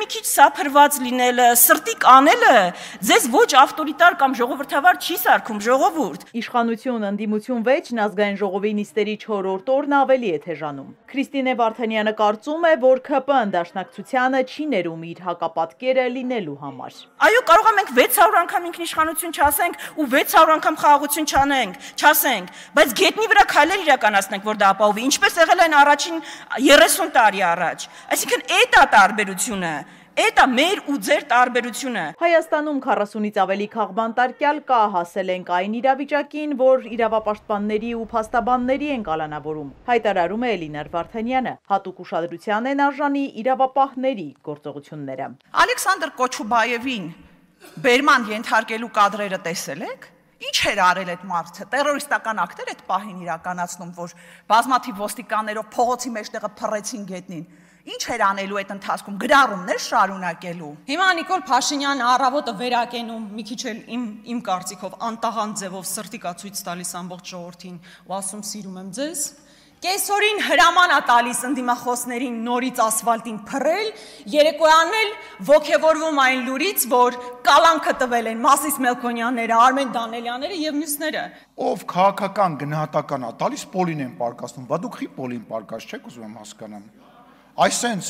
մի քիչ սափրված լինելը, սրտի կանելը ձեզ ոչ ավտորիտար կամ ժողովրդավար չի սարքում, ժողովուրդ։ Իշխանություն ընդդիմություն վեճն ազգային ժողովի նիստերի 4-րդ օրն ավելի է թեժանում։ Քրիստինե Վարդանյանը կարծում է, որ ՔՊ դաշնակցությանը չի ներում իր հակապատկերը լինելու համար։ Այո, կարող է մենք 600 անգամ ինքնիշխանություն չասենք ու 600 անգամ խաղաղություն չասենք, բայց գետնի վրա քայլեր իրականացնենք, որ դա ապահովի, ինչպես եղել են առաջին 30 տարի առաջ։ Այսինքն այդ է տարբերությունը։ Այդ է մեր ու ձեր տարբերությունը։ Հայաստանում 40-ից ավելի քաղբանտարկյալ կա, հասել ենք այն իրավիճակին, որ իրավապաշտպանների ու փաստաբանների են կալանավորում, հայտարարում է Էլինար Վարդանյանը, հատուկ ուշադրության են արժանի իրավապահների գործողությունները։ Ալեքսանդր Կոչուբաևին բերման ենթարկելու կադրերը տեսել եք։ Ինչ էր արել այդ մարդը, տերորիստական ակտեր այդ պահին իրականացնում, որ բազմաթիվ ոստիկաններով փողոցի մեջտեղը փռեցին գետնին։ Ինչ էր անելու այդ ընթացքում, գրառումներ շարունակելու։ Հիմա Նիկոլ Փաշինյանը առավոտը վերակենում, մի քիչ էլ իմ կարծիքով անտաղան ձևով սրտիկա ցույց տալիս ամբողջ ժողովրդին ու ասում սիրում եմ ձեզ։ Կեսօրին հրաման է տալիս ընդդիմախոսներին նորից ասֆալտին փռել, երեկոյանն էլ ոգևորվում այն լուրից, որ կալանքը տվել են Մասիս Մելքոնյանները, Արմեն Դանելյանները եւ մյուսները։ Ով քաղաքական գնահատական է տալիս, պոլին են պարկասնում, բա դուք խի պոլին պարկած չեք, ուզում եմ հասկանամ։ Այսենց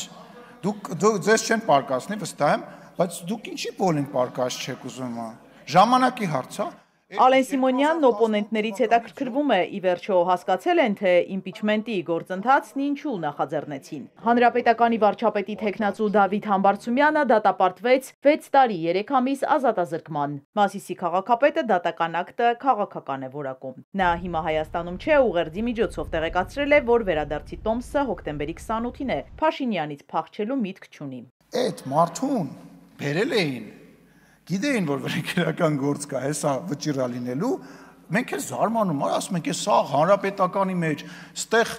դուք ձեզ չեն պարկասնի, վստահ եմ, բայց դուք ինչի պոլին պարկած չեք, ուզում եմ։ Ժամանակի հարց է։ Ալեն Սիմոնյանն օպոնենտներից հետաքրքրվում է, ի վերջո հասկացել են, թե իմպիչմենտի գործընթացն ինչու նախաձեռնեցին։ Հանրապետականի վարչապետի թեկնածու Դավիթ Համբարձումյանը դատապարտվեց 6 տարի 3 ամիս ազատազրկման։ Մասիսի քաղաքապետը դատական ակտը քաղաքական է որակում։ Նա հիմա Հայաստանում չէ, ուղերձի միջոցով տեղեկացրել է, որ վերադարձի տոմսը հոկտեմբերի 28-ին է, Փաշինյանից փախչելու միտք չունի։ Այդ մարդուն բերել էին, գիտեին, որ վերակերական գործ կա, հեսա վճիռա լինելու, մենք էլ զարմանում, ասում ենք, սա հանրապետականի մեջ, ստեղ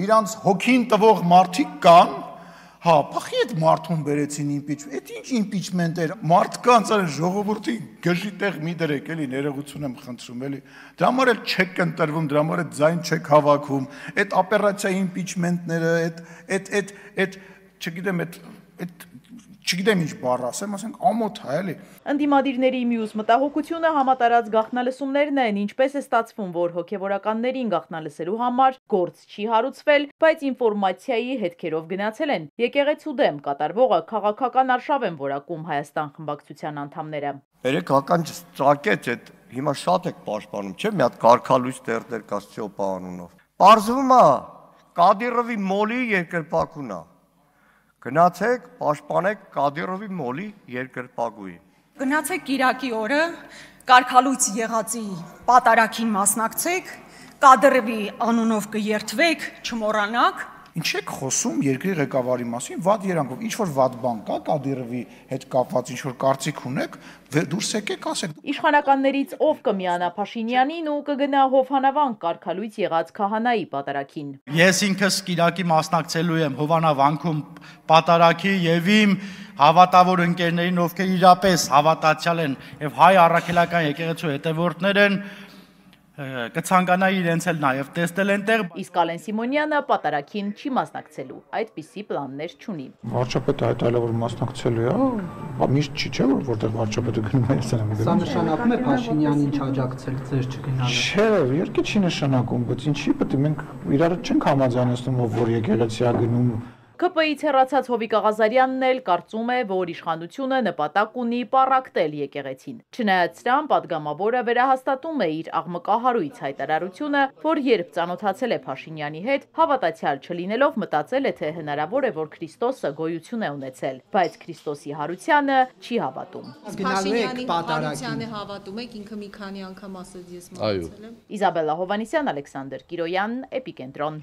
իրանց հոգին տվող մարդիկ կան, հա, փախի այդ մարդուն բերեցին իմպիչմենտ, այդ ինչ իմպիչմենտ էր, մարդկանց այն ժողովրդի գժի տեղ մի դրեք, էլի ներողություն եմ խնդրում, էլի, դրա համար էլ չեք ընտրվում, դրա համար էլ ձայն չեք հավաքում, այդ օպերացիա իմպիչմենտները, այդ չգիտեմ, այդ չգիտեմ ինչ բառ ասեմ, ասենք ամոթ է, էլի։ Ընդդիմադիրների մյուս մտահոգությունը համատարած գաղտնալսումներն են, ինչպես է ստացվում, որ հոգևորականներին գաղտնալսելու համար գործ չի հարուցվել, բայց ինֆորմացիայի հետքերով գնացել են։ Եկեղեցու դեմ կատարվողը քաղաքական արշավ են որակում Հայաստան խմբակցության անդամները։ Երեք ականջ ծակեց այդ հիմա շատ եք պաշտպանում, չէ՞, մի հատ կարգալույս տերտեր կա Ստյոպա անունով։ Պարզվում է Կադիրովի մոլի երկրպագուն է։ Գնացեք, պաշտպանեք Կադիրովի մոլի երկրպագուի։ Գնացեք Կիրակի օրը, կարգալույց եղածի պատարագին մասնակցեք, Կադիրովի անունով կերթվեք, չմոռանաք։ Ինչ եք խոսում երկրի ղեկավարի մասին, վատ երանքով, ինչ որ վատ բան կա Կադիրովի հետ կապված, ինչ որ կարծիք ունեք, դուրս եկեք ասեք։ Իշխանականներից ով կմիանա Փաշինյանին ու կգնա Հովհաննավանք կարգալույց եղած քահանայի պատարագին։ Ես ինքս Կիրակի մասնակցելու եմ Հովհաննավանքում պատարագի եւ իմ հավատավոր ընկերներին, ովքեր իրապես հավատացյալ են եւ հայ առաքելական եկեղեցու հետևորդներ են, կցանկանայի իրենց էլ նաև տեսնել այնտեղ։ Իսկ Ալեն Սիմոնյանը պատարագին չի մասնակցելու, այդպիսի պլաններ չունի։ Վարչապետը հայտարարել որ մասնակցելու է, միշտ չի, չէ՞ որտեղ վարչապետը գնում է Հայաստանում։ Սա նշանակում է Փաշինյանին չաջակցել ձեր չգնալը։ Չէ, իհարկե չի նշանակում, բայց ինչի՞ պետք է մենք իրար չենք համաձայնեցնում, որ եկեղեցիա գնում։ ԿՊ-ից հեռացած Հովիկ Աղազարյանն էլ կարծում է, որ իշխանությունը նպատակ ունի պառակտել եկեղեցին։ Չնայած դրան, պատգամավորը վերահաստատում է իր աղմկահարույց հայտարարությունը, որ երբ ծանոթացել է Փաշինյանի հետ, հավատացյալ չլինելով մտածել է, թե հնարավոր է, որ Քրիստոսը գոյություն է ունեցել, բայց Քրիստոսի հարությանը չի հավատում։ Փաշինյանի հարությանը հավատում եք, ինքը մի քանի անգամ ասաց ես մտածել եմ։ Իզաբելլա Հովանեսյան, Ալեքսանդր Կիրոյան, Էպիկենտրոն։